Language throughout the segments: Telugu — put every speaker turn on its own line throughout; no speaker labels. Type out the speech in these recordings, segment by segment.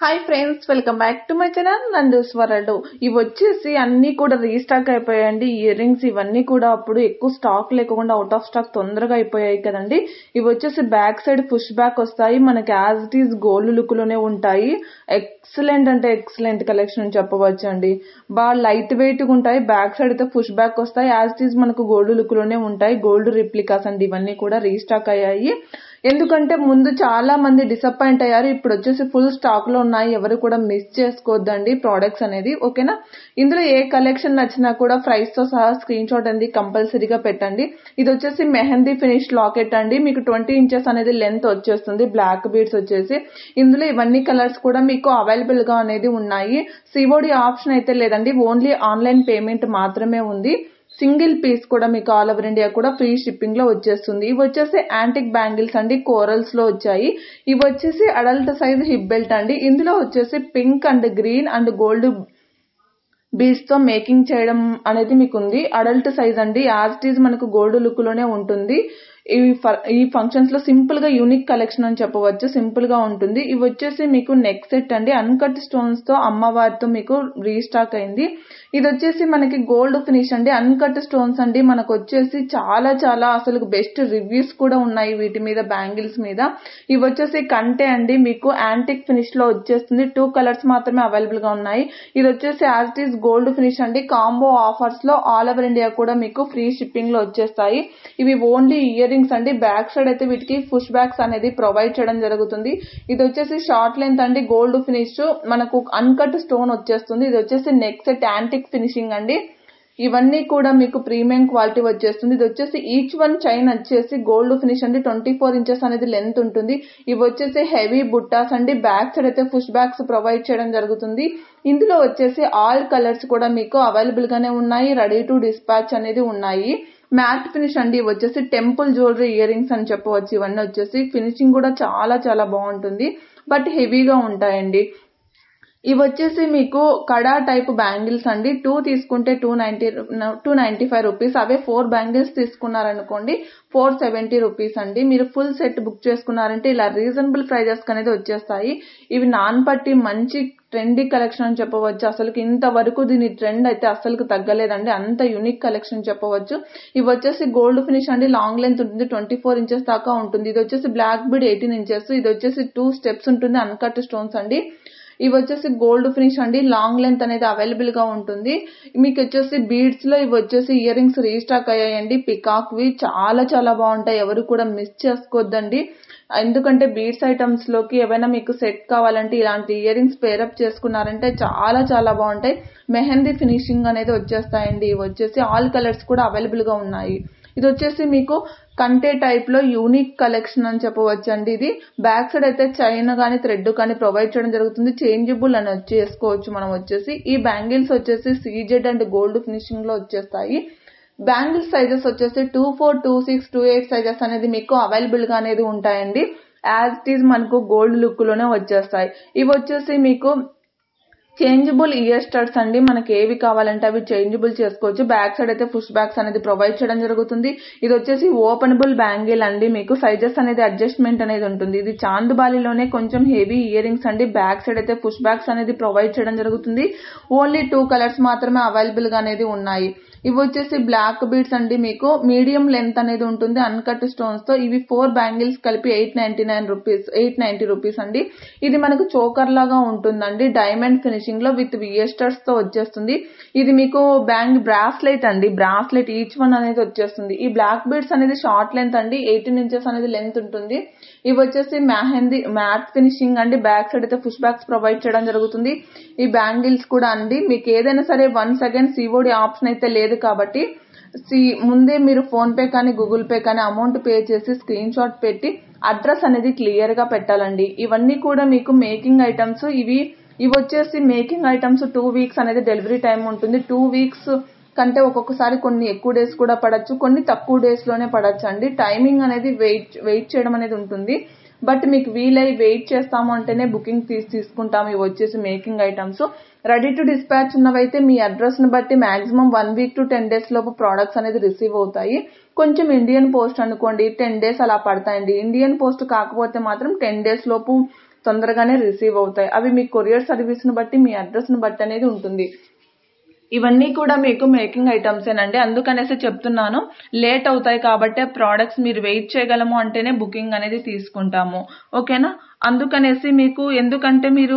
Hi friends, welcome back to my channel Nandu's world. ఇవి వచ్చేసి అన్ని కూడా రీస్టాక్ అయిపోయాయండి. ఇయర్ రింగ్స్ ఇవన్నీ కూడా అప్పుడు ఎక్కువ స్టాక్ లేకుండా అవుట్ ఆఫ్ స్టాక్ తొందరగా అయిపోయాయి కదండి. ఇవి వచ్చేసి బ్యాక్ సైడ్ పుష్ బ్యాక్ వస్తాయి. మనకి as it is gold look లోనే ఉంటాయి. ఎక్సలెంట్ అంటే ఎక్సలెంట్ కలెక్షన్ అని చెప్పవచ్చు అండి. బాగా లైట్ వెయిట్ గా ఉంటాయి. బ్యాక్ సైడ్ అయితే పుష్ బ్యాక్ వస్తాయి. యాజ్ ఇట్ ఈస్ మనకు గోల్డ్ లుక్ లోనే ఉంటాయి. గోల్డ్ రిప్లికాస్ అండి. ఇవన్నీ కూడా రీస్టాక్ అయ్యాయి. ఎందుకంటే ముందు చాలా మంది డిసప్పాయింట్ అయ్యారు. ఇప్పుడు వచ్చేసి ఫుల్ స్టాక్ లో ఉన్నాయి. ఎవరు కూడా మిస్ చేసుకోవద్దండి ప్రోడక్ట్స్ అనేది. ఓకేనా? ఇందులో ఏ కలెక్షన్ నచ్చినా కూడా ప్రైస్ తో సహా స్క్రీన్ షాట్ అనేది కంపల్సరీగా పెట్టండి. ఇది వచ్చేసి మెహందీ ఫినిష్ లాకెట్ అండి. మీకు 20 ఇంచెస్ అనేది లెంత్ వచ్చేస్తుంది. బ్లాక్ బీడ్స్ వచ్చేసి ఇందులో ఇవన్నీ కలర్స్ కూడా మీకు అవైలబుల్ గా అనేది ఉన్నాయి. సిఓడి ఆప్షన్ అయితే లేదండి. ఓన్లీ ఆన్లైన్ పేమెంట్ మాత్రమే ఉంది. సింగిల్ పీస్ కూడా మీకు ఆల్ ఓవర్ ఇండియా కూడా ఫ్రీ షిప్పింగ్ లో వచ్చేస్తుంది. ఇవి వచ్చేసి యాంటిక్ బ్యాంగిల్స్ అండి. కోరల్స్ లో వచ్చాయి. ఇవి వచ్చేసి అడల్ట్ సైజ్ హిప్ బెల్ట్ అండి. ఇందులో వచ్చేసి pink and green and gold beads తో మేకింగ్ చేయడం అనేది మీకు ఉంది. అడల్ట్ సైజ్ అండి. యాజ్ ఇట్ ఈజ్ మనకు గోల్డ్ లుక్ లోనే ఉంటుంది. ఈ ఫంక్షన్స్ లో సింపుల్ గా యూనిక్ కలెక్షన్ అని చెప్పవచ్చు. సింపుల్ గా ఉంటుంది. ఇవి వచ్చేసి మీకు నెక్ సెట్ అండి. అన్కట్ స్టోన్స్ తో అమ్మవారితో మీకు రీస్టాక్ అయింది. ఇది వచ్చేసి మనకి గోల్డ్ ఫినిష్ అండి. అన్కట్ స్టోన్స్ అండి. మనకు వచ్చేసి చాలా చాలా అసలు బెస్ట్ రివ్యూస్ కూడా ఉన్నాయి వీటి మీద, బ్యాంగిల్స్ మీద. ఇవి వచ్చేసి కంటే అండి. మీకు యాంటిక్ ఫినిష్ లో వచ్చేస్తుంది. 2 కలర్స్ మాత్రమే అవైలబుల్ గా ఉన్నాయి. ఇది వచ్చేసి as it is gold finish అండి. కాంబో ఆఫర్స్ లో ఆల్ ఓవర్ ఇండియా కూడా మీకు ఫ్రీ షిప్పింగ్ లో వచ్చేస్తాయి. ఇవి ఓన్లీ ఇయర్ రింగ్స్ అండి. బ్యాక్ సైడ్ అయితే వీటికి పుష్ బ్యాక్స్ అనేది ప్రొవైడ్ చేయడం జరుగుతుంది. ఇది వచ్చేసి షార్ట్ లెంత్ అండి. గోల్డ్ ఫినిష్ మనకు అన్కట్ స్టోన్ వచ్చేస్తుంది. ఇది వచ్చేసి నెక్ సెట్ యాంటిక్ ఫినిషింగ్ అండి. ఇవన్నీ కూడా మీకు ప్రీమియం క్వాలిటీ వచ్చేస్తుంది. ఇది వచ్చేసి ఈచ్ వన్ చైన్ వచ్చేసి గోల్డ్ ఫినిష్ అండి. 24 ఇంచెస్ అనేది లెంత్ ఉంటుంది. ఇవి వచ్చేసి హెవీ బుట్టాస్ అండి. బ్యాక్ సైడ్ అయితే పుష్ బ్యాక్స్ ప్రొవైడ్ చేయడం జరుగుతుంది. ఇందులో వచ్చేసి ఆల్ కలర్స్ కూడా మీకు అవైలబుల్ గానే ఉన్నాయి. రెడీ టు డిస్పాచ్ అనేది ఉన్నాయి. మ్యాట్ ఫినిష్ అండి. ఇవి వచ్చేసి టెంపుల్ జ్యువెలరీ ఇయర్ రింగ్స్ అని చెప్పవచ్చు. ఇవన్నీ వచ్చేసి ఫినిషింగ్ కూడా చాలా చాలా బాగుంటుంది. బట్ హెవీగా ఉంటాయండి. ఇవి వచ్చేసి మీకు కడా టైప్ బ్యాంగిల్స్ అండి. 2 తీసుకుంటే 295 రూపీస్. అవే 4 బ్యాంగిల్స్ తీసుకున్నారనుకోండి 470 రూపీస్ అండి. మీరు ఫుల్ సెట్ బుక్ చేసుకున్నారంటే ఇలా రీజనబుల్ ప్రైజెస్ అనేది వచ్చేస్తాయి. ఇవి నాన్ పట్టి మంచి ట్రెండీ కలెక్షన్ అని చెప్పవచ్చు. అసలు ఇంతవరకు దీని ట్రెండ్ అయితే అసలు తగ్గలేదండి. అంత యూనిక్ కలెక్షన్ చెప్పవచ్చు. ఇవి వచ్చేసి గోల్డ్ ఫినిష్ అండి. లాంగ్ లెంత్ ఉంటుంది. 24 ఇంచెస్ దాకా ఉంటుంది. ఇది వచ్చేసి బ్లాక్ బీడ్ 18 ఇంచెస్. ఇది వచ్చేసి 2 స్టెప్స్ ఉంటుంది. అన్కట్ స్టోన్స్ అండి. ఇవి వచ్చేసి గోల్డ్ ఫినిష్ అండి. లాంగ్ లెంత్ అనేది అవైలబుల్ గా ఉంటుంది. మీకు వచ్చేసి బీడ్స్ లో ఇవి వచ్చేసి ఇయర్ రింగ్స్ రీస్టాక్ అయ్యాయండి. పికాక్ వి చాలా చాలా బాగుంటాయి. ఎవరు కూడా మిస్ చేసుకోవద్దండి. ఎందుకంటే బీడ్స్ ఐటమ్స్ లోకి ఏవైనా మీకు సెట్ కావాలంటే ఇలాంటి ఇయర్ రింగ్స్ పేరప్ చేసుకున్నారంటే చాలా చాలా బాగుంటాయి. మెహందీ ఫినిషింగ్ అనేది వచ్చేస్తాయండి. ఇవి వచ్చేసి ఆల్ కలర్స్ కూడా అవైలబుల్ గా ఉన్నాయి. ఇది వచ్చేసి మీకు కంటే టైప్ లో యూనిక్ కలెక్షన్ అని చెప్పవచ్చు అండి. ఇది బ్యాక్ సైడ్ అయితే చైన్ గానీ థ్రెడ్ కానీ ప్రొవైడ్ చేయడం జరుగుతుంది. చేంజబుల్ అని చేసుకోవచ్చు మనం వచ్చేసి. ఈ బ్యాంగిల్స్ వచ్చేసి సీజెడ్ అండ్ గోల్డ్ ఫినిషింగ్ లో వచ్చేస్తాయి. బ్యాంగిల్స్ సైజెస్ వచ్చేసి 24, 26, 28 సైజెస్ అనేది మీకు అవైలబుల్ గా అనేది ఉంటాయండి. యాజ్ ఇట్ ఈజ్ మనకు గోల్డ్ లుక్ లోనే వచ్చేస్తాయి. ఇవి వచ్చేసి మీకు చేంజబుల్ ఇయర్ స్టడ్స్ అండి. మనకి ఏవి కావాలంటే అవి చేంజబుల్ చేసుకోవచ్చు. బ్యాక్ సైడ్ అయితే పుష్ బ్యాక్స్ అనేది ప్రొవైడ్ చేయడం జరుగుతుంది. ఇది వచ్చేసి ఓపెనబుల్ బ్యాంగిల్ అండి. మీకు సైజెస్ అనేది అడ్జస్ట్మెంట్ అనేది ఉంటుంది. ఇది చాందుబాలిలోనే కొంచెం హెవీ ఇయర్ రింగ్స్ అండి. బ్యాక్ సైడ్ అయితే పుష్ బ్యాక్స్ అనేది ప్రొవైడ్ చేయడం జరుగుతుంది. ఓన్లీ 2 కలర్స్ మాత్రమే అవైలబుల్ గా అనేది ఉన్నాయి. ఇవి వచ్చేసి బ్లాక్ బీడ్స్ అండి. మీకు మీడియం లెంత్ అనేది ఉంటుంది. అన్కట్ స్టోన్స్ తో ఇవి 4 బ్యాంగిల్స్ కలిపి 890 రూపీస్ అండి. ఇది మనకు చోకర్ లాగా ఉంటుందండి. డైమండ్ ఫినిషింగ్ లో విత్ ఇయర్స్టర్స్ తో వచ్చేస్తుంది. ఇది మీకు బ్రాస్లెట్ అండి. బ్రాస్లెట్ ఈచ్ వన్ అనేది వచ్చేస్తుంది. ఈ బ్లాక్ బీడ్స్ అనేది షార్ట్ లెంత్ అండి. 18 ఇంచెస్ అనేది లెంత్ ఉంటుంది. ఇవి వచ్చేసి మ్యాట్ ఫినిషింగ్ అండి. బ్యాక్ సైడ్ అయితే పుష్ బ్యాక్స్ ప్రొవైడ్ చేయడం జరుగుతుంది. ఈ బ్యాంగిల్స్ కూడా అండి మీకు ఏదైనా సరే 1 సెకండ్ సిఓడి ఆప్షన్ అయితే లేదు కాబట్టి ముందే మీరు ఫోన్ పే కానీ గూగుల్ పే కానీ అమౌంట్ పే చేసి స్క్రీన్ షాట్ పెట్టి అడ్రస్ అనేది క్లియర్ గా పెట్టాలండి. ఇవన్నీ కూడా మీకు మేకింగ్ ఐటమ్స్. ఇవి వచ్చేసి మేకింగ్ ఐటమ్స్ 2 వీక్స్ అనేది డెలివరీ టైం ఉంటుంది. 2 వీక్స్ కంటే ఒక్కొక్కసారి కొన్ని ఎక్కువ డేస్ కూడా పడచ్చు, కొన్ని తక్కువ డేస్ లోనే పడచ్చు అండి. టైమింగ్ అనేది వెయిట్ చేయడం అనేది ఉంటుంది. బట్ మీకు వీలై వెయిట్ చేస్తాము అంటేనే బుకింగ్ తీసుకుంటాము. ఇవి వచ్చేసి making items. Ready to dispatch ఉన్నవైతే మీ అడ్రస్ ని బట్టి మాక్సిమం 1 వీక్ to 10 days లోపు ప్రోడక్ట్స్ అనేది రిసీవ్ అవుతాయి. కొంచెం ఇండియన్ పోస్ట్ అనుకోండి 10 days అలా పడతాయండి. ఇండియన్ పోస్ట్ కాకపోతే మాత్రం 10 days లోపు తొందరగానే రిసీవ్ అవుతాయి. అవి మీ కొరియర్ సర్వీస్ను బట్టి, మీ అడ్రస్ను బట్టి అనేది ఉంటుంది. ఇవన్నీ కూడా మీకు మేకింగ్ ఐటమ్సేనండి, అందుకనేసి చెప్తున్నాను. లేట్ అవుతాయి కాబట్టి ఆ ప్రోడక్ట్స్ మీరు వెయిట్ చేయగలము అంటేనే బుకింగ్ అనేది తీసుకుంటాము. ఓకేనా? అందుకనేసి మీకు, ఎందుకంటే మీరు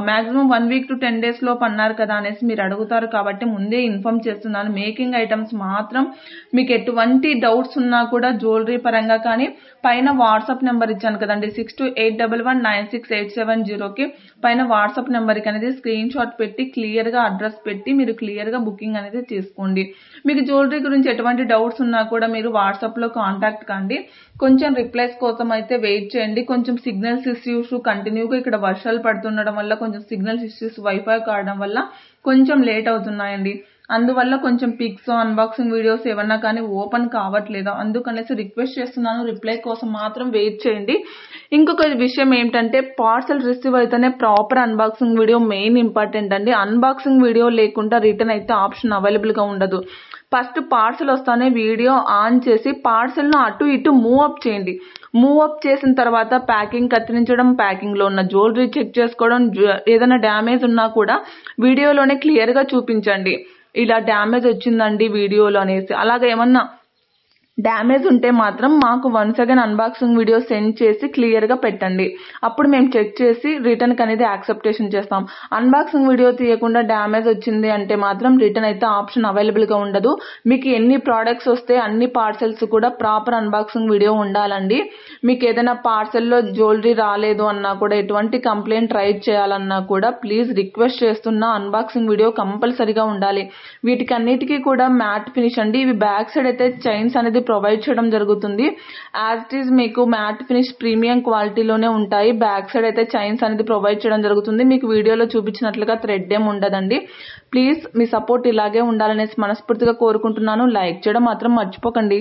మాక్సిమం 1 వీక్ టు 10 days లోపు అన్నారు కదా అనేసి మీరు అడుగుతారు కాబట్టి ముందే ఇన్ఫార్మ్ చేస్తున్నాను. మేకింగ్ ఐటమ్స్ మాత్రం మీకు ఎటువంటి డౌట్స్ ఉన్నా కూడా జ్యువెలరీ పరంగా కానీ పైన వాట్సాప్ నెంబర్ ఇచ్చాను కదండి, 6281196870కి పైన వాట్సాప్ నెంబర్కి అనేది స్క్రీన్ షాట్ పెట్టి క్లియర్గా అడ్రస్ పెట్టి మీరు క్లియర్గా బుకింగ్ అనేది చేసుకోండి. మీకు జ్యువెలరీ గురించి ఎటువంటి డౌట్స్ ఉన్నా కూడా మీరు వాట్సాప్లో కాంటాక్ట్ కండి. కొంచెం రిప్లైస్ కోసం అయితే వెయిట్ చేయండి. కొంచెం సిగ్నల్స్ ఇష్యూస్ కంటిన్యూగా ఇక్కడ వర్షాలు పడుతుండడం వల్ల కొంచెం సిగ్నల్స్ ఇష్యూస్ వైఫై కావడం వల్ల కొంచెం లేట్ అవుతున్నాయండి. అందువల్ల కొంచెం పిక్స్, అన్బాక్సింగ్ వీడియోస్ ఏమన్నా కానీ ఓపెన్ కావట్లేదు. అందుకనేసి రిక్వెస్ట్ చేస్తున్నాను, రిప్లై కోసం మాత్రం వెయిట్ చేయండి. ఇంకొక విషయం ఏంటంటే పార్సల్ రిసీవ్ అయితేనే proper unboxing video main important అండి. అన్బాక్సింగ్ వీడియో లేకుండా రిటర్న్ అయితే ఆప్షన్ అవైలబుల్గా ఉండదు. ఫస్ట్ పార్సల్ వస్తానే వీడియో ఆన్ చేసి పార్సల్ను అటు ఇటు మూవ్ అప్ చేయండి. మూవ్ అప్ చేసిన తర్వాత ప్యాకింగ్ కత్తిరించడం, ప్యాకింగ్లో ఉన్న జ్యువెలరీ చెక్ చేసుకోవడం, ఏదైనా డ్యామేజ్ ఉన్నా కూడా వీడియోలోనే క్లియర్గా చూపించండి. ఇలా డ్యామేజ్ వచ్చిందండి వీడియోలో అనేసి. అలాగే ఏమన్నా డ్యామేజ్ ఉంటే మాత్రం మాకు once again unboxing video send చేసి క్లియర్గా పెట్టండి. అప్పుడు మేము చెక్ చేసి రిటర్న్కి అనేది యాక్సెప్టేషన్ చేస్తాం. అన్బాక్సింగ్ వీడియో తీయకుండా డ్యామేజ్ వచ్చింది అంటే మాత్రం రిటర్న్ అయితే ఆప్షన్ అవైలబుల్గా ఉండదు. మీకు ఎన్ని ప్రోడక్ట్స్ వస్తే అన్ని పార్సల్స్ కూడా ప్రాపర్ అన్బాక్సింగ్ వీడియో ఉండాలండి. మీకు ఏదైనా పార్సల్లో జ్యువెలరీ రాలేదు అన్నా కూడా, ఎటువంటి కంప్లైంట్ రైజ్ చేయాలన్నా కూడా ప్లీజ్ రిక్వెస్ట్ చేస్తున్నా అన్బాక్సింగ్ వీడియో కంపల్సరీగా ఉండాలి. వీటికి అన్నిటికీ కూడా మ్యాట్ ఫినిష్ అండి. ఇవి బ్యాక్ సైడ్ అయితే చైన్స్ అనేది ప్రొవైడ్ చేయడం జరుగుతుంది. యాజ్ ఇట్ ఈజ్ మీకు మ్యాట్ ఫినిష్ ప్రీమియం క్వాలిటీలోనే ఉంటాయి. బ్యాక్ సైడ్ అయితే చైన్స్ అనేది ప్రొవైడ్ చేయడం జరుగుతుంది. మీకు వీడియోలో చూపించినట్లుగా థ్రెడ్ ఏం ఉండదండి. ప్లీజ్ మీ సపోర్ట్ ఇలాగే ఉండాలనేసి మనస్ఫూర్తిగా కోరుకుంటున్నాను. లైక్ చేయడం మాత్రం మర్చిపోకండి.